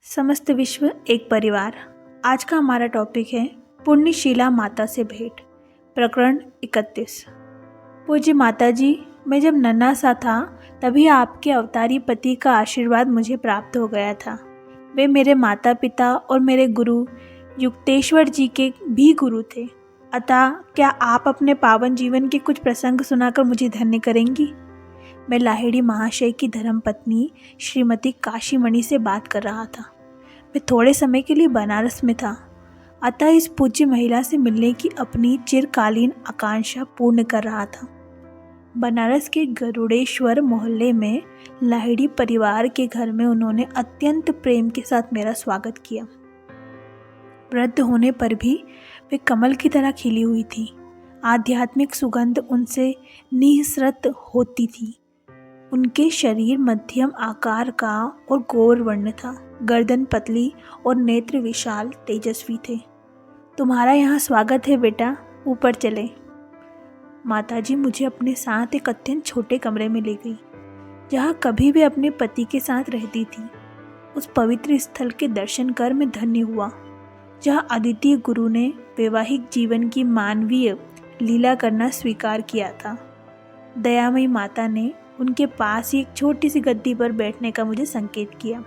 समस्त विश्व एक परिवार। आज का हमारा टॉपिक है पुण्यशीला माता से भेंट। प्रकरण 31। पूज्य माता जी, मैं जब नन्हा सा था तभी आपके अवतारी पति का आशीर्वाद मुझे प्राप्त हो गया था। वे मेरे माता पिता और मेरे गुरु युक्तेश्वर जी के भी गुरु थे। अतः क्या आप अपने पावन जीवन के कुछ प्रसंग सुनाकर मुझे धन्य करेंगी? मैं लाहिड़ी महाशय की धर्मपत्नी श्रीमती काशीमणि से बात कर रहा था। मैं थोड़े समय के लिए बनारस में था, अतः इस पूज्य महिला से मिलने की अपनी चिरकालीन आकांक्षा पूर्ण कर रहा था। बनारस के गरुड़ेश्वर मोहल्ले में लाहिड़ी परिवार के घर में उन्होंने अत्यंत प्रेम के साथ मेरा स्वागत किया। वृद्ध होने पर भी वे कमल की तरह खिली हुई थी। आध्यात्मिक सुगंध उनसे निःसृत होती थी। उनके शरीर मध्यम आकार का और गौर वर्ण था। गर्दन पतली और नेत्र विशाल तेजस्वी थे। तुम्हारा यहाँ स्वागत है बेटा, ऊपर चले। माताजी मुझे अपने साथ एक अत्यंत छोटे कमरे में ले गई, जहाँ कभी भी अपने पति के साथ रहती थी। उस पवित्र स्थल के दर्शन कर मैं धन्य हुआ, जहाँ अद्वितीय गुरु ने वैवाहिक जीवन की मानवीय लीला करना स्वीकार किया था। दयामयी माता ने उनके पास ही एक छोटी सी गद्दी पर बैठने का मुझे संकेत किया।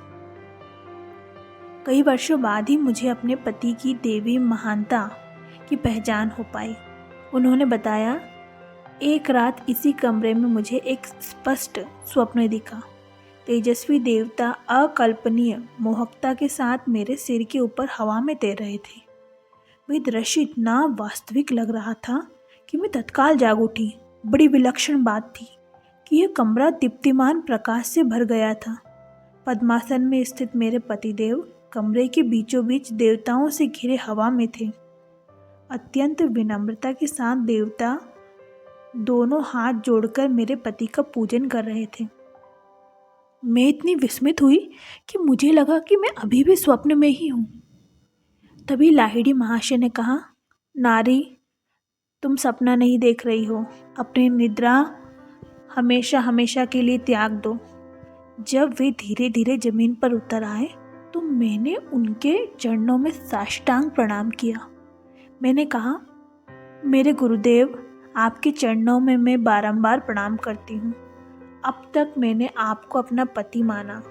कई वर्षों बाद ही मुझे अपने पति की देवी महानता की पहचान हो पाई। उन्होंने बताया, एक रात इसी कमरे में मुझे एक स्पष्ट स्वप्न दिखा। तेजस्वी देवता अकल्पनीय मोहकता के साथ मेरे सिर के ऊपर हवा में तैर रहे थे। वह दृश्य इतना वास्तविक लग रहा था कि मैं तत्काल जाग उठी। बड़ी विलक्षण बात थी कि यह कमरा दीप्तिमान प्रकाश से भर गया था। पद्मासन में स्थित मेरे पतिदेव कमरे के बीचों बीच देवताओं से घिरे हवा में थे। अत्यंत विनम्रता के साथ देवता दोनों हाथ जोड़कर मेरे पति का पूजन कर रहे थे। मैं इतनी विस्मित हुई कि मुझे लगा कि मैं अभी भी स्वप्न में ही हूँ। तभी लाहिड़ी महाशय ने कहा, नारी, तुम सपना नहीं देख रही हो। अपनी निद्रा हमेशा हमेशा के लिए त्याग दो। जब वे धीरे धीरे जमीन पर उतर आए तो मैंने उनके चरणों में साष्टांग प्रणाम किया। मैंने कहा, मेरे गुरुदेव, आपके चरणों में मैं बारंबार प्रणाम करती हूँ। अब तक मैंने आपको अपना पति माना,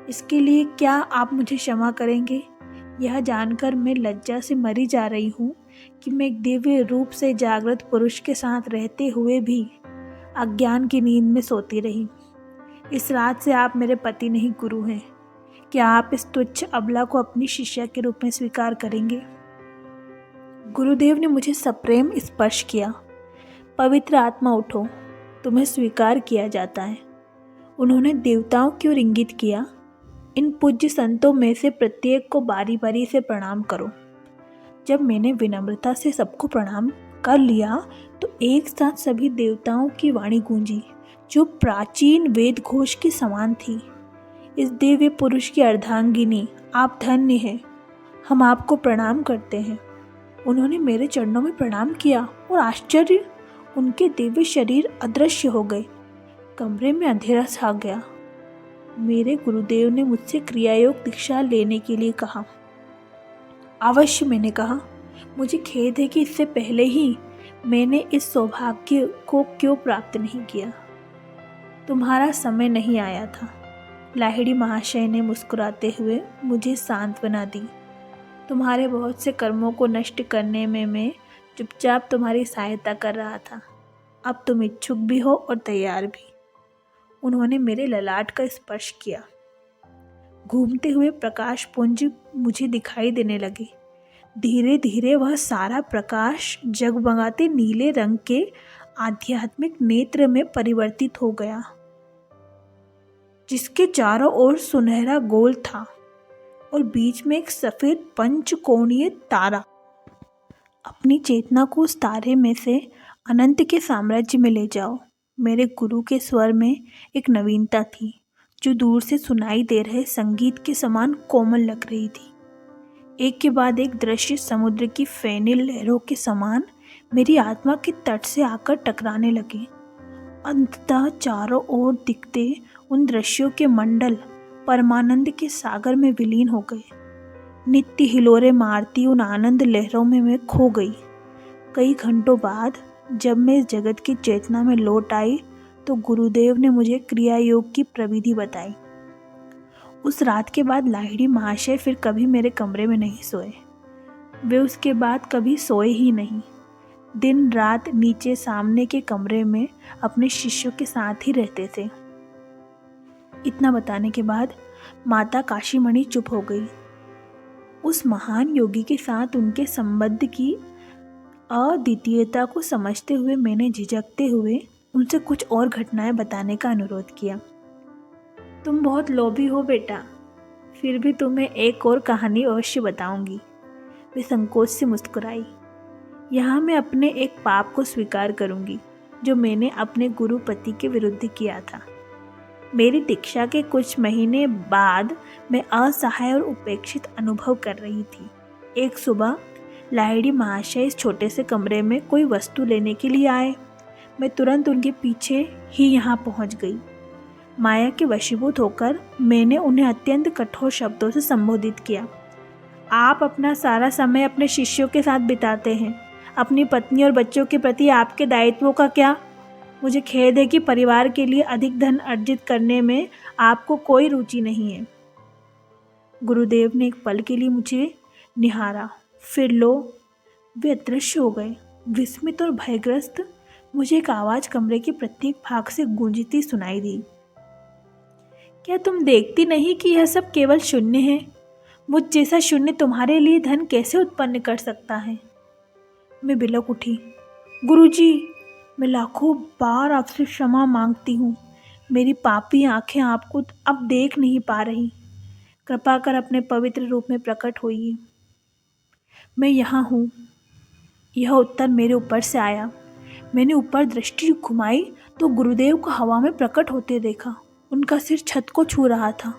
इसके लिए क्या आप मुझे क्षमा करेंगे? यह जानकर मैं लज्जा से मरी जा रही हूँ कि मैं एक दिव्य रूप से जागृत पुरुष के साथ रहते हुए भी अज्ञान की नींद में सोती रही। इस रात से आप मेरे पति नहीं, गुरु हैं। क्या आप इस तुच्छ अबला को अपनी शिष्या के रूप में स्वीकार करेंगे? गुरुदेव ने मुझे सप्रेम स्पर्श किया। पवित्र आत्मा, उठो, तुम्हें स्वीकार किया जाता है। उन्होंने देवताओं की ओर इंगित किया। इन पूज्य संतों में से प्रत्येक को बारी बारी से प्रणाम करो। जब मैंने विनम्रता से सबको प्रणाम कर लिया तो एक साथ सभी देवताओं की वाणी गूंजी, जो प्राचीन वेद घोष के समान थी। इस दिव्य पुरुष की अर्धांगिनी, आप धन्य हैं। हम आपको प्रणाम करते हैं। उन्होंने मेरे चरणों में प्रणाम किया और आश्चर्य, उनके दिव्य शरीर अदृश्य हो गए। कमरे में अंधेरा छा गया। मेरे गुरुदेव ने मुझसे क्रियायोग दीक्षा लेने के लिए कहा। अवश्य, मैंने कहा। मुझे खेद है कि इससे पहले ही मैंने इस सौभाग्य को क्यों प्राप्त नहीं किया। तुम्हारा समय नहीं आया था। लाहिड़ी महाशय ने मुस्कुराते हुए मुझे सांत्वना दी। तुम्हारे बहुत से कर्मों को नष्ट करने में मैं चुपचाप तुम्हारी सहायता कर रहा था। अब तुम इच्छुक भी हो और तैयार भी। उन्होंने मेरे ललाट का स्पर्श किया। घूमते हुए प्रकाश पुंज मुझे दिखाई देने लगे। धीरे धीरे वह सारा प्रकाश जगमगाते नीले रंग के आध्यात्मिक नेत्र में परिवर्तित हो गया, जिसके चारों ओर सुनहरा गोल था और बीच में एक सफेद पंचकोणीय तारा। अपनी चेतना को उस तारे में से अनंत के साम्राज्य में ले जाओ। मेरे गुरु के स्वर में एक नवीनता थी, जो दूर से सुनाई दे रहे संगीत के समान कोमल लग रही थी। एक के बाद एक दृश्य समुद्र की फेनिल लहरों के समान मेरी आत्मा के तट से आकर टकराने लगे। अंततः चारों ओर दिखते उन दृश्यों के मंडल परमानंद के सागर में विलीन हो गए। नित्य हिलोरे मारती उन आनंद लहरों में मैं खो गई। कई घंटों बाद जब मैं इस जगत की चेतना में लौट आई तो गुरुदेव ने मुझे क्रिया योग की प्रविधि बताई। उस रात के बाद लाहिड़ी महाशय फिर कभी मेरे कमरे में नहीं सोए। वे उसके बाद कभी सोए ही नहीं। दिन रात नीचे सामने के कमरे में अपने शिष्यों के साथ ही रहते थे। इतना बताने के बाद माता काशीमणि चुप हो गई। उस महान योगी के साथ उनके संबंध की अद्वितीयता को समझते हुए मैंने झिझकते हुए उनसे कुछ और घटनाएं बताने का अनुरोध किया। तुम बहुत लोभी हो बेटा, फिर भी तुम्हें एक और कहानी अवश्य बताऊंगी। वे संकोच से मुस्कुराई। यहाँ मैं अपने एक पाप को स्वीकार करूंगी जो मैंने अपने गुरुपति के विरुद्ध किया था। मेरी दीक्षा के कुछ महीने बाद मैं असहाय और उपेक्षित अनुभव कर रही थी। एक सुबह लाहिड़ी महाशय इस छोटे से कमरे में कोई वस्तु लेने के लिए आए। मैं तुरंत उनके पीछे ही यहाँ पहुँच गई। माया के वशीभूत होकर मैंने उन्हें अत्यंत कठोर शब्दों से संबोधित किया। आप अपना सारा समय अपने शिष्यों के साथ बिताते हैं, अपनी पत्नी और बच्चों के प्रति आपके दायित्वों का क्या? मुझे खेद है कि परिवार के लिए अधिक धन अर्जित करने में आपको कोई रुचि नहीं है। गुरुदेव ने एक पल के लिए मुझे निहारा, फिर लो वे अदृश्य हो गए। विस्मित और भयग्रस्त मुझे एक आवाज़ कमरे के प्रत्येक भाग से गूंजती सुनाई दी। क्या तुम देखती नहीं कि यह सब केवल शून्य है? मुझ जैसा शून्य तुम्हारे लिए धन कैसे उत्पन्न कर सकता है? मैं बिलक उठी। गुरुजी, मैं लाखों बार आपसे क्षमा मांगती हूँ। मेरी पापी आंखें आपको अब देख नहीं पा रही। कृपा कर अपने पवित्र रूप में प्रकट होइए। मैं यहाँ हूँ। यह उत्तर मेरे ऊपर से आया। मैंने ऊपर दृष्टि घुमाई तो गुरुदेव को हवा में प्रकट होते देखा। उनका सिर छत को छू रहा था।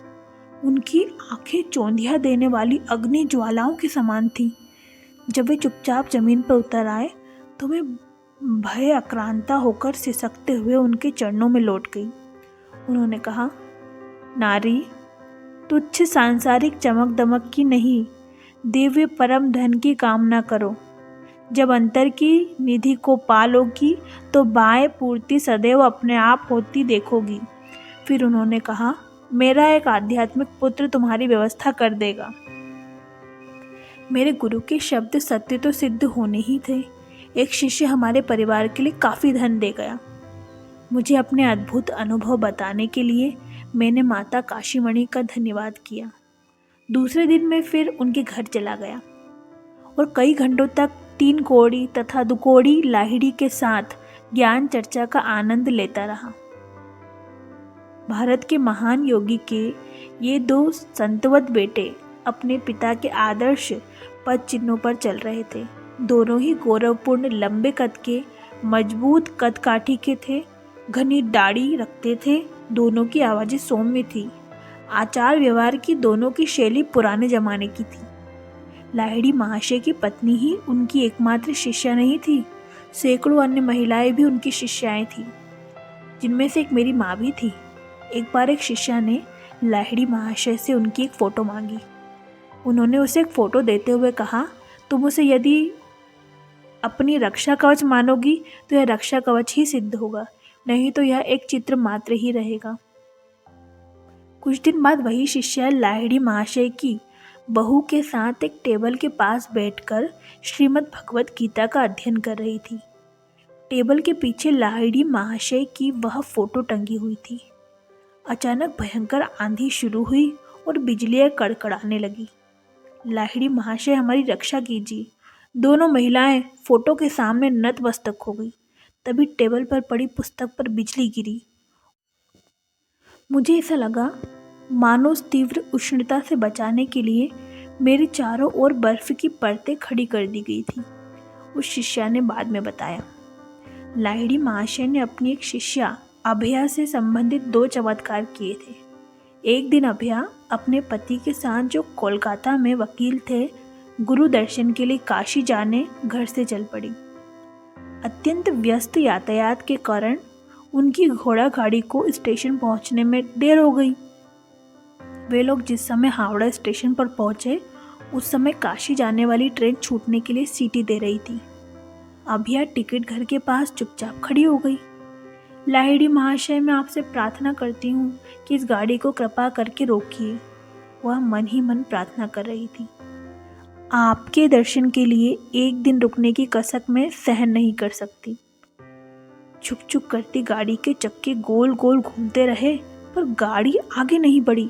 उनकी आंखें चौंधिया देने वाली अग्नि ज्वालाओं के समान थीं। जब वे चुपचाप जमीन पर उतर आए तो मैं भय आक्रांता होकर सिसकते हुए उनके चरणों में लौट गई। उन्होंने कहा, नारी, तुच्छ सांसारिक चमक दमक की नहीं, दिव्य परम धन की कामना करो। जब अंतर की निधि को पालोगी तो बाएं पूर्ति सदैव अपने आप होती देखोगी। फिर उन्होंने कहा, मेरा एक आध्यात्मिक पुत्र तुम्हारी व्यवस्था कर देगा। मेरे गुरु के शब्द सत्य तो सिद्ध होने ही थे। एक शिष्य हमारे परिवार के लिए काफ़ी धन दे गया। मुझे अपने अद्भुत अनुभव बताने के लिए मैंने माता काशीमणि का धन्यवाद किया। दूसरे दिन मैं फिर उनके घर चला गया और कई घंटों तक 3 कौड़ी तथा 2 कौड़ी लाहिड़ी के साथ ज्ञान चर्चा का आनंद लेता रहा। भारत के महान योगी के ये 2 संतवत बेटे अपने पिता के आदर्श पद चिन्हों पर चल रहे थे। दोनों ही गौरवपूर्ण लंबे कद के, मजबूत कद काठी के थे, घनी दाढ़ी रखते थे। दोनों की आवाज़ें सौम्य थी। आचार व्यवहार की दोनों की शैली पुराने जमाने की थी। लाहिड़ी महाशय की पत्नी ही उनकी एकमात्र शिष्या नहीं थी, सैकड़ों अन्य महिलाएं भी उनकी शिष्याएं थीं, जिनमें से एक मेरी माँ भी थी। एक बार एक शिष्या ने लाहिड़ी महाशय से उनकी एक फ़ोटो मांगी। उन्होंने उसे एक फ़ोटो देते हुए कहा, तुम उसे यदि अपनी रक्षा कवच मानोगी तो यह रक्षा कवच ही सिद्ध होगा, नहीं तो यह एक चित्र मात्र ही रहेगा। कुछ दिन बाद वही शिष्या लाहिड़ी महाशय की बहू के साथ एक टेबल के पास बैठकर श्रीमद् भगवत गीता का अध्ययन कर रही थी। टेबल के पीछे लाहिड़ी महाशय की वह फोटो टंगी हुई थी। अचानक भयंकर आंधी शुरू हुई और बिजलियां कड़कड़ाने लगी। लाहिड़ी महाशय, हमारी रक्षा कीजिए। दोनों महिलाएं फोटो के सामने नतमस्तक हो गई। तभी टेबल पर पड़ी पुस्तक पर बिजली गिरी। मुझे ऐसा लगा मानो उस तीव्र उष्णता से बचाने के लिए मेरे चारों ओर बर्फ की परतें खड़ी कर दी गई थी। उस शिष्या ने बाद में बताया, लाहिड़ी महाशय ने अपनी एक शिष्या अभया से संबंधित 2 चमत्कार किए थे। एक दिन अभया अपने पति के साथ, जो कोलकाता में वकील थे, गुरु दर्शन के लिए काशी जाने घर से चल पड़ी। अत्यंत व्यस्त यातायात के कारण उनकी घोड़ा गाड़ी को स्टेशन पहुंचने में देर हो गई। वे लोग जिस समय हावड़ा स्टेशन पर पहुंचे उस समय काशी जाने वाली ट्रेन छूटने के लिए सीटी दे रही थी। अभिया टिकट घर के पास चुपचाप खड़ी हो गई। लाहिड़ी महाशय, मैं आपसे प्रार्थना करती हूँ कि इस गाड़ी को कृपा करके रोकिए। वह मन ही मन प्रार्थना कर रही थी। आपके दर्शन के लिए एक दिन रुकने की कसक मैं सहन नहीं कर सकती। छुक छुक करती गाड़ी के चक्के गोल गोल घूमते रहे पर गाड़ी आगे नहीं बढ़ी।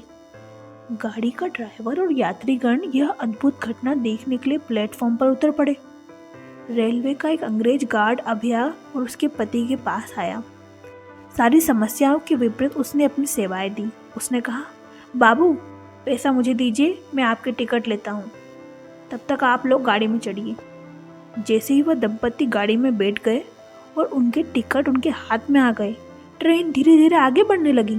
गाड़ी का ड्राइवर और यात्रीगण यह अद्भुत घटना देखने के लिए प्लेटफॉर्म पर उतर पड़े। रेलवे का एक अंग्रेज गार्ड अभया और उसके पति के पास आया। सारी समस्याओं के विपरीत उसने अपनी सेवाएं दी। उसने कहा, बाबू पैसा मुझे दीजिए, मैं आपकी टिकट लेता हूँ, तब तक आप लोग गाड़ी में चढ़िए। जैसे ही वह दंपत्ति गाड़ी में बैठ गए और उनके टिकट उनके हाथ में आ गए, ट्रेन धीरे धीरे आगे बढ़ने लगी।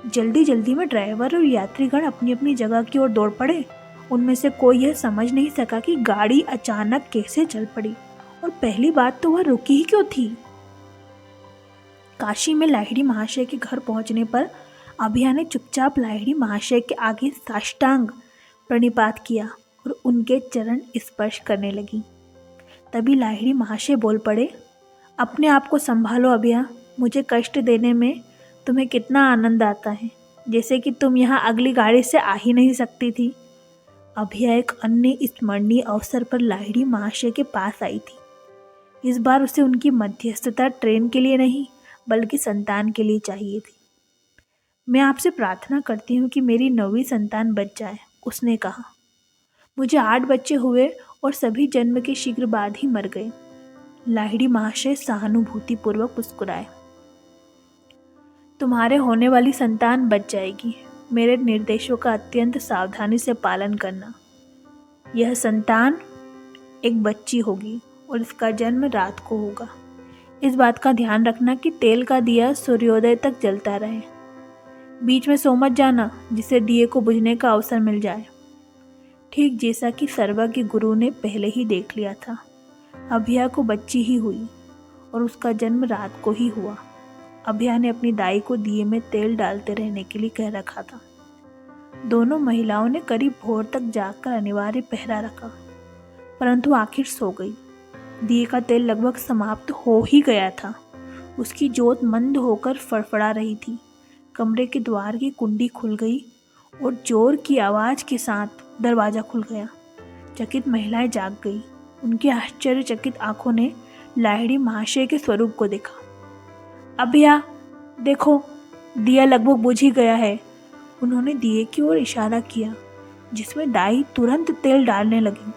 जल्दी जल्दी में ड्राइवर और यात्रीगण अपनी अपनी जगह की ओर दौड़ पड़े। उनमें से कोई यह समझ नहीं सका कि गाड़ी अचानक कैसे चल पड़ी, और पहली बात तो वह रुकी ही क्यों थी। काशी में लाहिड़ी महाशय के घर पहुंचने पर अभिया ने चुपचाप लाहिड़ी महाशय के आगे साष्टांग प्रणिपात किया और उनके चरण स्पर्श करने लगी। तभी लाहिड़ी महाशय बोल पड़े, अपने आप को संभालो अभिया, मुझे कष्ट देने में तुम्हें कितना आनंद आता है, जैसे कि तुम यहाँ अगली गाड़ी से आ ही नहीं सकती थी। अभिया एक अन्य स्मरणीय अवसर पर लाहिड़ी महाशय के पास आई थी। इस बार उसे उनकी मध्यस्थता ट्रेन के लिए नहीं बल्कि संतान के लिए चाहिए थी। मैं आपसे प्रार्थना करती हूँ कि मेरी 9वीं संतान बच जाए, उसने कहा। मुझे 8 बच्चे हुए और सभी जन्म के शीघ्र बाद ही मर गए। लाहिड़ी महाशय सहानुभूतिपूर्वक मुस्कुराए। तुम्हारे होने वाली संतान बच जाएगी। मेरे निर्देशों का अत्यंत सावधानी से पालन करना। यह संतान एक बच्ची होगी और इसका जन्म रात को होगा। इस बात का ध्यान रखना कि तेल का दिया सूर्योदय तक जलता रहे। बीच में सो मत जाना जिससे दिए को बुझने का अवसर मिल जाए। ठीक जैसा कि सर्वज्ञ गुरु ने पहले ही देख लिया था, अभिया को बच्ची ही हुई और उसका जन्म रात को ही हुआ। अभिया ने अपनी दाई को दिए में तेल डालते रहने के लिए कह रखा था। दोनों महिलाओं ने करीब भोर तक जागकर अनिवार्य पहरा रखा, परंतु आखिर सो गई। दिए का तेल लगभग समाप्त हो ही गया था। उसकी ज्योत मंद होकर फड़फड़ा रही थी। कमरे के द्वार की कुंडी खुल गई और जोर की आवाज के साथ दरवाजा खुल गया। चकित महिलाएं जाग गई। उनकी आश्चर्यचकित आंखों ने लाहिड़ी महाशय के स्वरूप को देखा। अभिया देखो, दिया लगभग बुझ ही गया है। उन्होंने दिए की ओर इशारा किया जिसमें दाई तुरंत तेल डालने लगी।